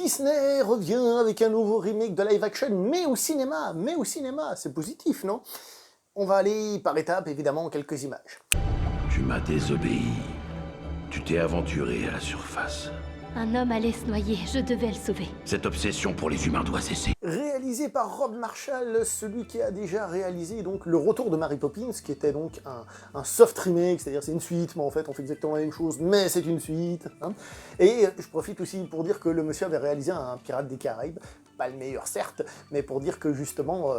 Disney revient avec un nouveau remake de live action, mais au cinéma, c'est positif, non? On va aller par étapes, évidemment, quelques images. Tu m'as désobéi. Tu t'es aventuré à la surface. Un homme allait se noyer, je devais le sauver. Cette obsession pour les humains doit cesser. Réalisé par Rob Marshall, celui qui a déjà réalisé donc Le Retour de Mary Poppins, qui était donc un soft remake, c'est-à-dire c'est une suite, mais en fait on fait exactement la même chose, mais c'est une suite. Hein. Et je profite aussi pour dire que le monsieur avait réalisé un Pirate des Caraïbes, pas le meilleur certes, mais pour dire que justement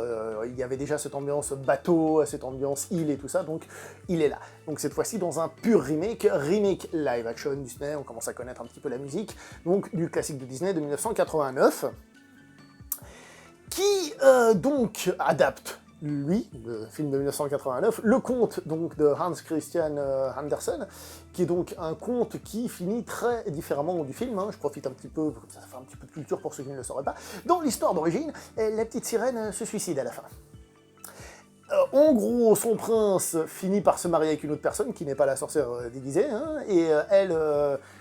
il y avait déjà cette ambiance bateau, cette ambiance île et tout ça, donc il est là. Donc cette fois-ci dans un pur remake live action Disney, on commence à connaître un petit peu la musique, donc du classique de Disney de 1989. Qui donc adapte, lui, le film de 1989, le conte donc de Hans Christian Andersen, qui est donc un conte qui finit très différemment du film, hein. Je profite un petit peu, ça fait un petit peu de culture pour ceux qui ne le sauraient pas. Dans l'histoire d'origine, la petite sirène se suicide à la fin. En gros, son prince finit par se marier avec une autre personne qui n'est pas la sorcière déguisée, hein, et elle,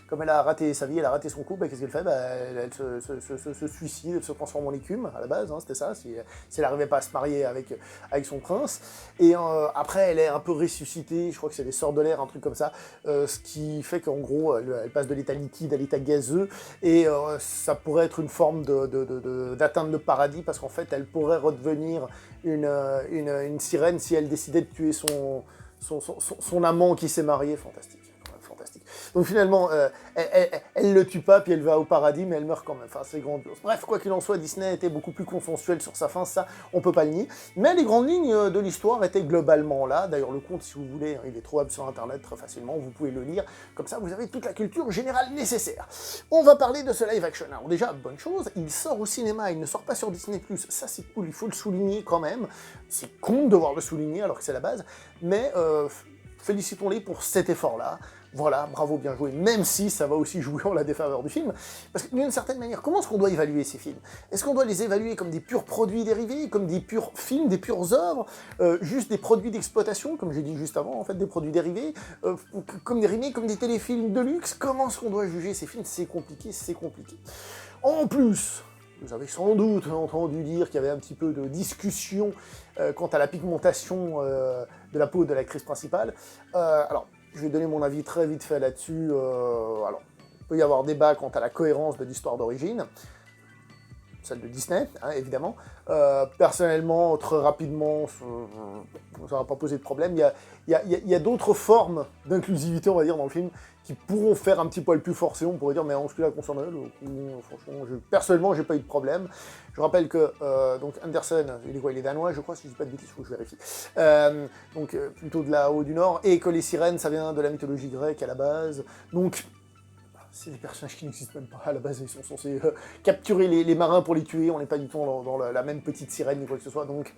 comme elle a raté sa vie, elle a raté son couple, qu'est-ce qu'elle fait? Elle se suicide, elle se transforme en écume, à la base, hein, c'était ça, si elle n'arrivait pas à se marier avec son prince. Et après, elle est un peu ressuscitée, je crois que c'est les sorts de l'air, un truc comme ça, ce qui fait qu'en gros, elle passe de l'état liquide à l'état gazeux, et ça pourrait être une forme d'atteindre le paradis, parce qu'en fait, elle pourrait redevenir une sirène si elle décidait de tuer son amant qui s'est marié. Fantastique. Donc finalement, elle le tue pas, puis elle va au paradis, mais elle meurt quand même. Enfin, c'est grandiose. Bref, quoi qu'il en soit, Disney était beaucoup plus consensuel sur sa fin, ça, on peut pas le nier. Mais les grandes lignes de l'histoire étaient globalement là. D'ailleurs, le conte, si vous voulez, il est trouvable sur Internet très facilement, vous pouvez le lire. Comme ça, vous avez toute la culture générale nécessaire. On va parler de ce live action. Alors déjà, bonne chose, il sort au cinéma, il ne sort pas sur Disney+. Ça, c'est cool, il faut le souligner quand même. C'est con de devoir le souligner alors que c'est la base, mais félicitons-les pour cet effort-là. Voilà, bravo, bien joué, même si ça va aussi jouer en la défaveur du film. Parce que d'une certaine manière, comment est-ce qu'on doit évaluer ces films? Est-ce qu'on doit les évaluer comme des purs produits dérivés, comme des purs films, des pures œuvres, juste des produits d'exploitation, comme j'ai dit juste avant, en fait, des produits dérivés, comme des remakes, comme des téléfilms de luxe? Comment est-ce qu'on doit juger ces films? C'est compliqué, c'est compliqué. En plus, vous avez sans doute entendu dire qu'il y avait un petit peu de discussion quant à la pigmentation de la peau de l'actrice principale. Alors, je vais donner mon avis très vite fait là-dessus. Alors, il peut y avoir débat quant à la cohérence de l'histoire d'origine, celle de Disney, hein, évidemment. Personnellement, très rapidement, ça va pas poser de problème. Il y a d'autres formes d'inclusivité, on va dire, dans le film, qui pourront faire un petit poil plus forcé. On pourrait dire, mais en ce qui la concerne, franchement, personnellement, j'ai pas eu de problème. Je rappelle que donc Andersen, il est quoi? Il est danois, je crois, si je dis pas de bêtises, faut que je vérifie. Donc plutôt de là-haut du Nord, et que les sirènes, ça vient de la mythologie grecque à la base. Donc c'est des personnages qui n'existent même pas à la base, ils sont censés capturer les marins pour les tuer, on n'est pas du tout dans la même petite sirène ni quoi que ce soit, donc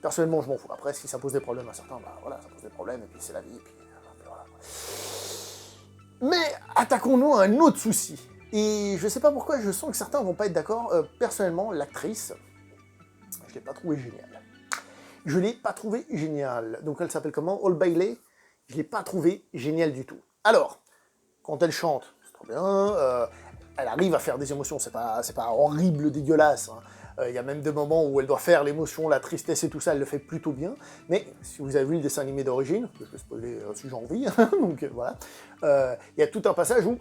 personnellement je m'en fous. Après, si ça pose des problèmes à certains, bah voilà, ça pose des problèmes, et puis c'est la vie, et puis voilà. Mais attaquons-nous à un autre souci. Et je sais pas pourquoi, je sens que certains vont pas être d'accord. Personnellement, l'actrice, je l'ai pas trouvée géniale. Je l'ai pas trouvée géniale. Donc elle s'appelle comment? Hall Bailey. Je l'ai pas trouvée géniale du tout. Alors, quand elle chante, c'est trop bien. Elle arrive à faire des émotions, c'est pas horrible, dégueulasse. Hein. Il y a même des moments où elle doit faire l'émotion, la tristesse et tout ça, elle le fait plutôt bien. Mais si vous avez vu le dessin animé d'origine, je vais spoiler si j'ai envie, donc voilà, il y a tout un passage où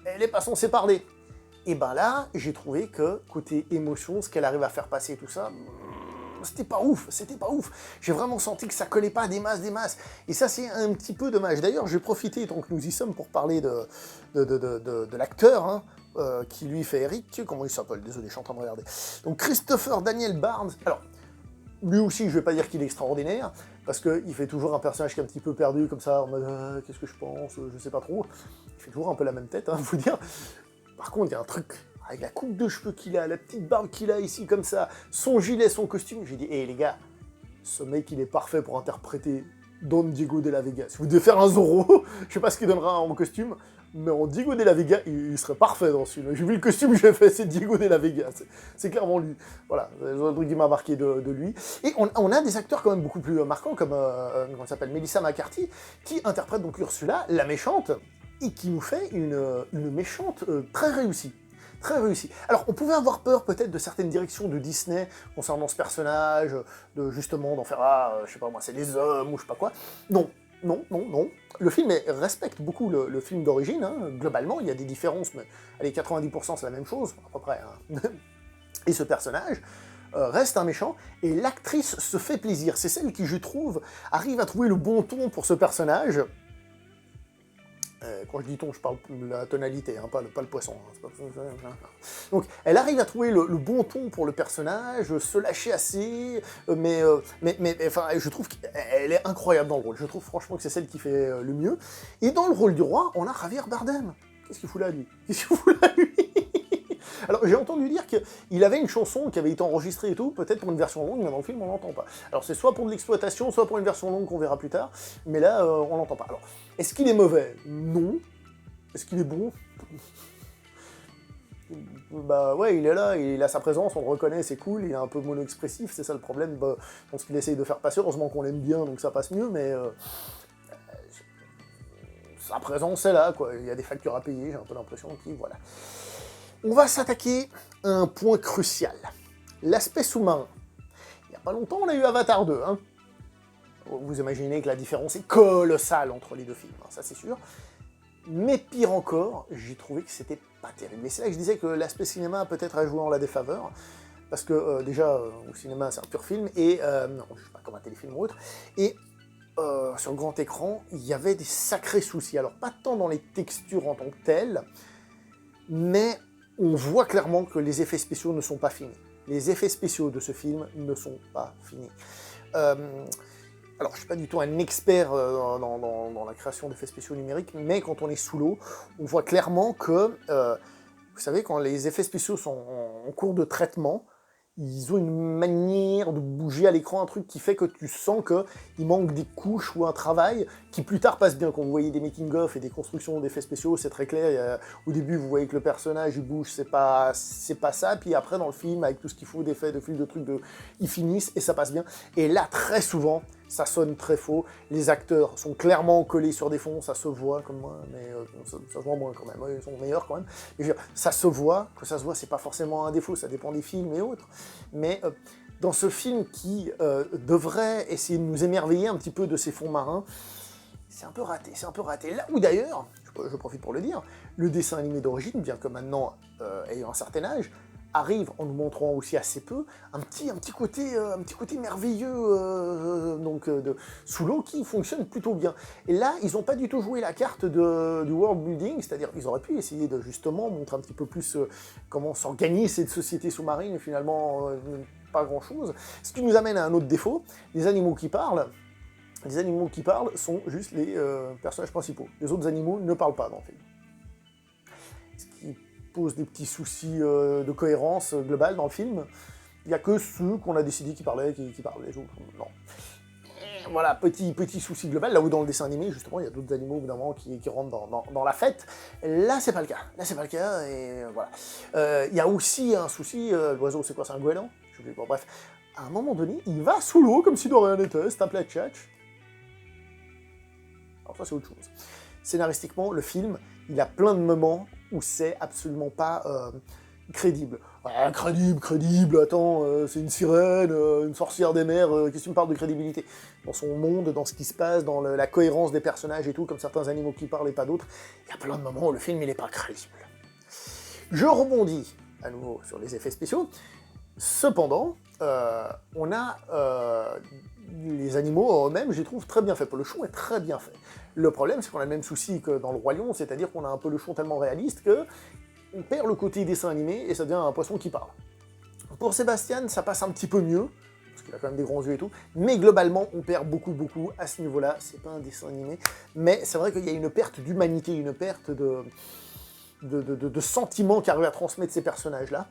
elle n'est pas censée parler. Et ben là, j'ai trouvé que côté émotion, ce qu'elle arrive à faire passer et tout ça, c'était pas ouf. J'ai vraiment senti que ça collait pas des masses. Et ça, c'est un petit peu dommage. D'ailleurs, je vais profiter, tant que nous y sommes, pour parler de l'acteur, hein, qui lui fait Eric. Comment il s'appelle? Désolé, je suis en train de regarder. Donc Christopher Daniel Barnes. Alors, lui aussi, je vais pas dire qu'il est extraordinaire, parce qu'il fait toujours un personnage qui est un petit peu perdu, comme ça, en mode qu'est-ce que je pense, je sais pas trop. Il fait toujours un peu la même tête, hein, faut dire. Par contre, il y a un truc, avec la coupe de cheveux qu'il a, la petite barbe qu'il a ici, comme ça, son gilet, son costume, j'ai dit, hé les gars, ce mec, il est parfait pour interpréter Don Diego de la Vega. Si vous devez faire un Zorro, je sais pas ce qu'il donnera en costume, mais en Diego de la Vega, il serait parfait dans ce film. J'ai vu le costume que j'ai fait, c'est Diego de la Vega, c'est clairement lui. Voilà, c'est un truc qui m'a marqué de lui. Et on a des acteurs quand même beaucoup plus marquants, comme, comment s'appelle, Melissa McCarthy, qui interprète donc Ursula, la méchante, et qui nous fait une méchante très réussie. très réussi. Alors, on pouvait avoir peur peut-être de certaines directions de Disney concernant ce personnage, de justement d'en faire, je sais pas moi, c'est des hommes ou je sais pas quoi. Non, non, non, non. Le film respecte beaucoup le film d'origine, hein. Globalement, il y a des différences, mais allez, 90% c'est la même chose, à peu près. Hein. Et ce personnage reste un méchant, et l'actrice se fait plaisir. C'est celle qui, je trouve, arrive à trouver le bon ton pour ce personnage. Quand je dis ton, je parle de la tonalité, hein, pas le poisson. Hein, donc, elle arrive à trouver le bon ton pour le personnage, se lâcher assez, mais enfin, je trouve qu'elle est incroyable dans le rôle. Je trouve franchement que c'est celle qui fait le mieux. Et dans le rôle du roi, on a Javier Bardem. Qu'est-ce qu'il fout là, lui? Qu'est-ce qu'il fout là, lui? Alors, j'ai entendu dire qu'il avait une chanson qui avait été enregistrée et tout, peut-être pour une version longue, mais dans le film, on l'entend pas. Alors, c'est soit pour de l'exploitation, soit pour une version longue qu'on verra plus tard, mais là, on l'entend pas. Alors, est-ce qu'il est mauvais? Non. Est-ce qu'il est bon? Bah ouais, il est là, il a sa présence, on le reconnaît, c'est cool, il est un peu mono-expressif, c'est ça le problème, je pense qu'il essaye de faire passer, heureusement qu'on l'aime bien, donc ça passe mieux, mais... sa présence est là, quoi, il y a des factures à payer, j'ai un peu l'impression qu'il... voilà. On va s'attaquer à un point crucial, l'aspect sous-marin. Il n'y a pas longtemps, on a eu Avatar 2, hein. Vous imaginez que la différence est colossale entre les deux films, hein, ça c'est sûr. Mais pire encore, j'ai trouvé que c'était pas terrible. Et c'est là que je disais que l'aspect cinéma peut-être a joué en la défaveur, parce que déjà, au cinéma c'est un pur film, et non, je sais pas comme un téléfilm ou autre, et sur le grand écran, il y avait des sacrés soucis. Alors pas tant dans les textures en tant que telles, mais on voit clairement que les effets spéciaux ne sont pas finis. Les effets spéciaux de ce film ne sont pas finis. Alors, je ne suis pas du tout un expert dans la création d'effets spéciaux numériques, mais quand on est sous l'eau, on voit clairement que, vous savez, quand les effets spéciaux sont en cours de traitement, ils ont une manière de bouger à l'écran, un truc qui fait que tu sens qu'il manque des couches ou un travail qui plus tard passe bien. Quand vous voyez des making-of et des constructions d'effets spéciaux, c'est très clair. Au début, vous voyez que le personnage il bouge, c'est pas ça. Puis après, dans le film, avec tout ce qu'il faut, d'effets, de fils, de trucs, ils finissent et ça passe bien. Et là, très souvent, ça sonne très faux. Les acteurs sont clairement collés sur des fonds, ça se voit comme moi, mais ça se voit moins quand même. Ils sont meilleurs quand même. Et je veux dire, ça se voit, que ça se voit, c'est pas forcément un défaut, ça dépend des films et autres. Mais dans ce film qui devrait essayer de nous émerveiller un petit peu de ces fonds marins, c'est un peu raté, c'est un peu raté. Là où d'ailleurs, je profite pour le dire, le dessin animé d'origine, bien que maintenant ayant un certain âge, arrive en nous montrant aussi assez peu un petit côté merveilleux sous l'eau qui fonctionne plutôt bien. Et là, ils n'ont pas du tout joué la carte du world building, c'est-à-dire ils auraient pu essayer de justement montrer un petit peu plus comment s'organise cette société sous-marine, et finalement pas grand-chose. Ce qui nous amène à un autre défaut, les animaux qui parlent. Les animaux qui parlent sont juste les personnages principaux. Les autres animaux ne parlent pas dans le film. Ce qui pose des petits soucis de cohérence globale dans le film. Il n'y a que ceux qu'on a décidé qui parlaient, qui parlent. Les autres, non. Et voilà, petit souci global, là où dans le dessin animé, justement, il y a d'autres animaux, évidemment, qui rentrent dans la fête. Là, c'est pas le cas. Là, c'est pas le cas, et voilà. Il y a aussi un souci, l'oiseau, c'est quoi, c'est un goéland? Bon, bref, à un moment donné, il va sous l'eau, comme si de rien n'était, c'est un plat de tchatch. Alors ça, c'est autre chose. Scénaristiquement, le film, il a plein de moments où c'est absolument pas crédible. Ouais, crédible, attends, c'est une sirène, une sorcière des mers, qu'est-ce que tu me parles de crédibilité? Dans son monde, dans ce qui se passe, dans la cohérence des personnages et tout, comme certains animaux qui parlent et pas d'autres, il y a plein de moments où le film, il est pas crédible. Je rebondis à nouveau sur les effets spéciaux. Cependant, on a les animaux eux-mêmes, je les trouve très bien faits. Le chon est très bien fait. Le problème, c'est qu'on a le même souci que dans le Roi Lion, c'est-à-dire qu'on a un peu le chon tellement réaliste que on perd le côté dessin animé et ça devient un poisson qui parle. Pour Sébastien, ça passe un petit peu mieux, parce qu'il a quand même des grands yeux et tout, mais globalement, on perd beaucoup à ce niveau-là. C'est pas un dessin animé, mais c'est vrai qu'il y a une perte d'humanité, une perte de sentiments qu'arrivent à transmettre ces personnages-là.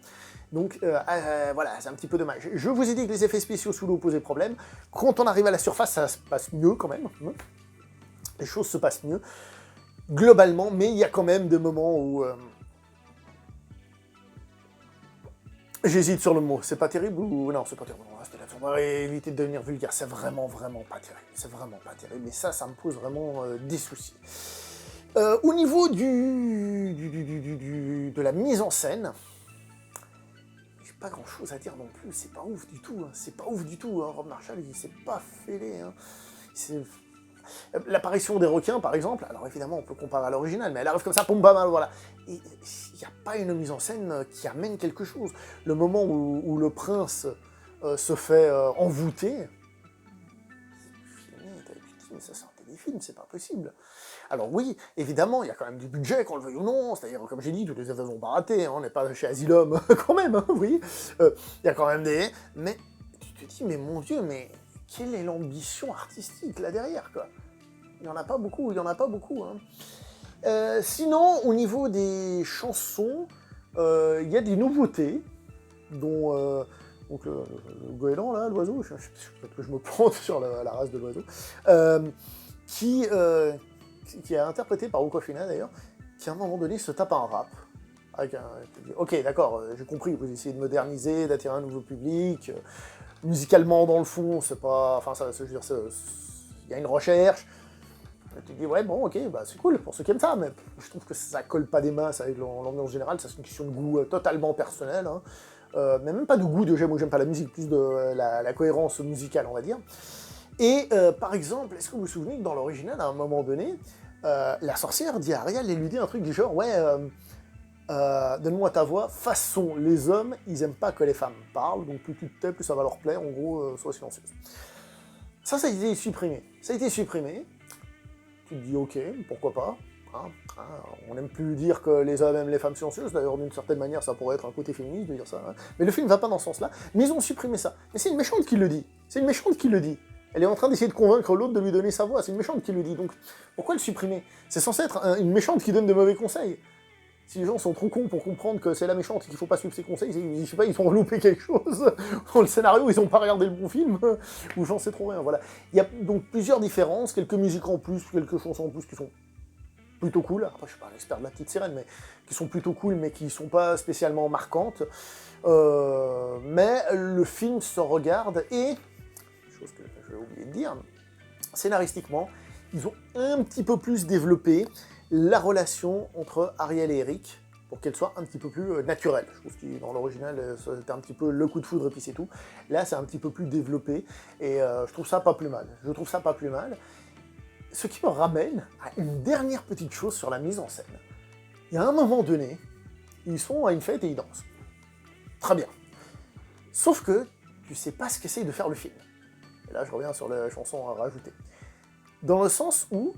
Donc voilà, c'est un petit peu dommage. Je vous ai dit que les effets spéciaux sous l'eau posaient problème. Quand on arrive à la surface, ça se passe mieux quand même. Les choses se passent mieux, globalement, mais il y a quand même des moments où... J'hésite sur le mot. C'est pas terrible ou... Non, c'est pas terrible. On va éviter de devenir vulgaire. C'est vraiment pas terrible. C'est vraiment pas terrible. Et ça me pose vraiment des soucis. Au niveau de la mise en scène, j'ai pas grand chose à dire non plus, c'est pas ouf du tout, hein. C'est pas ouf du tout, hein. Rob Marshall il s'est pas fêlé, hein. L'apparition des requins par exemple, alors évidemment on peut comparer à l'original, mais elle arrive comme ça, pom bam, voilà. Il n'y a pas une mise en scène qui amène quelque chose. Le moment où le prince se fait envoûter, mais ça c'est un téléfilm, c'est pas possible. Alors oui, évidemment, il y a quand même du budget, qu'on le veuille ou non, c'est-à-dire, comme j'ai dit, tous les effets vont pas rater, hein, on n'est pas chez Asylum quand même, hein, vous voyez. Il y a quand même des... Mais tu te dis, mais mon Dieu, mais quelle est l'ambition artistique là derrière, quoi? Il n'y en a pas beaucoup, il y en a pas beaucoup, hein. Sinon, au niveau des chansons, il y a des nouveautés, dont... donc le goéland, là, l'oiseau, peut-être que je me plante sur la race de l'oiseau, qui est interprété par Awkwafina d'ailleurs, qui à un moment donné se tape un rap. Avec un... Ok, d'accord, j'ai compris, vous essayez de moderniser, d'attirer un nouveau public, musicalement dans le fond, c'est pas... Enfin, ça, je veux dire, il y a une recherche. Et tu te dis, ouais, bon, ok, bah, c'est cool pour ceux qui aiment ça, mais je trouve que ça colle pas des masses avec l'ambiance générale, ça c'est une question de goût totalement personnel, hein. Mais même pas de goût de j'aime ou j'aime pas la musique, plus de la cohérence musicale, on va dire. Et par exemple, est-ce que vous vous souvenez que dans l'original, à un moment donné, la sorcière dit à Ariel, elle lui dit un truc du genre, ouais, donne-moi ta voix, façon, les hommes, ils aiment pas que les femmes parlent, donc plus tu te tais, plus ça va leur plaire, en gros, sois silencieuse. Ça a été supprimé. Ça a été supprimé. Tu te dis, ok, pourquoi pas. On n'aime plus dire que les hommes aiment les femmes silencieuses, d'ailleurs d'une certaine manière ça pourrait être un côté féministe de dire ça, hein. Mais le film va pas dans ce sens-là, mais ils ont supprimé ça. Mais c'est une méchante qui le dit, c'est une méchante qui le dit. Elle est en train d'essayer de convaincre l'autre de lui donner sa voix, c'est une méchante qui le dit, donc pourquoi le supprimer? C'est censé être une méchante qui donne de mauvais conseils. Si les gens sont trop cons pour comprendre que c'est la méchante et qu'il faut pas suivre ses conseils, je sais pas, ils ont loupé quelque chose dans le scénario, ils ont pas regardé le bon film, ou j'en sais trop rien, voilà. Il y a donc plusieurs différences, quelques musiques en plus, quelques chansons en plus qui sont plutôt cool, après je suis pas un expert de la petite sirène, mais qui sont plutôt cool, mais qui sont pas spécialement marquantes, mais le film se regarde, et, chose que j'ai oublié de dire, scénaristiquement, ils ont un petit peu plus développé la relation entre Ariel et Eric, pour qu'elle soit un petit peu plus naturelle. Je trouve que dans l'original, c'était un petit peu le coup de foudre et puis c'est tout. Là, c'est un petit peu plus développé, et je trouve ça pas plus mal. Je trouve ça pas plus mal. Ce qui me ramène à une dernière petite chose sur la mise en scène. Il y a un moment donné, ils sont à une fête et ils dansent. Très bien. Sauf que tu sais pas ce qu'essaye de faire le film. Et là, je reviens sur la chanson à rajouter. Dans le sens où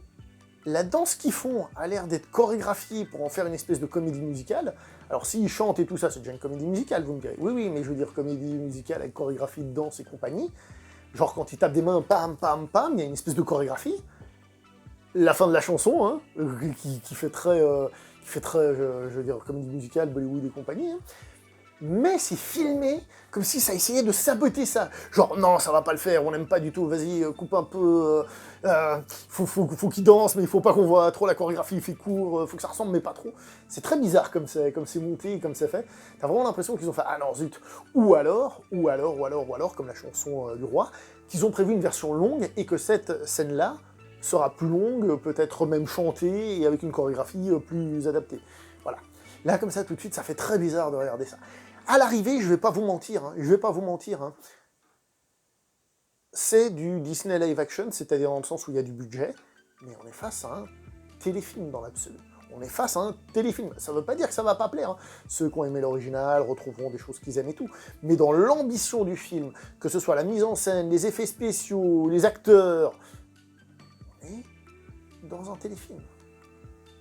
la danse qu'ils font a l'air d'être chorégraphiée pour en faire une espèce de comédie musicale. Alors s'ils chantent et tout ça, c'est déjà une comédie musicale, vous me direz. Oui, mais je veux dire comédie musicale avec chorégraphie de danse et compagnie. Genre quand ils tapent des mains, pam, pam, pam, il y a une espèce de chorégraphie. La fin de la chanson, hein, qui fait très, je veux dire, comédie musicale, Bollywood et compagnie, hein. Mais c'est filmé comme si ça essayait de saboter ça. Genre, non, ça va pas le faire, on n'aime pas du tout, vas-y, coupe un peu, faut qu'il danse, mais il faut pas qu'on voit trop la chorégraphie, il fait court, faut que ça ressemble, mais pas trop. C'est très bizarre comme c'est monté, comme c'est fait. T'as vraiment l'impression qu'ils ont fait, ah non, zut. Ou alors, comme la chanson du roi, qu'ils ont prévu une version longue et que cette scène-là sera plus longue, peut-être même chantée, et avec une chorégraphie plus adaptée. Voilà. Là, comme ça, tout de suite, ça fait très bizarre de regarder ça. À l'arrivée, je vais pas vous mentir, hein, c'est du Disney live action, c'est-à-dire dans le sens où il y a du budget, mais on est face à un téléfilm dans l'absolu. On est face à un téléfilm. Ça veut pas dire que ça va pas plaire, hein. Ceux qui ont aimé l'original retrouveront des choses qu'ils aiment et tout. Mais dans l'ambition du film, que ce soit la mise en scène, les effets spéciaux, les acteurs, on est dans un téléfilm.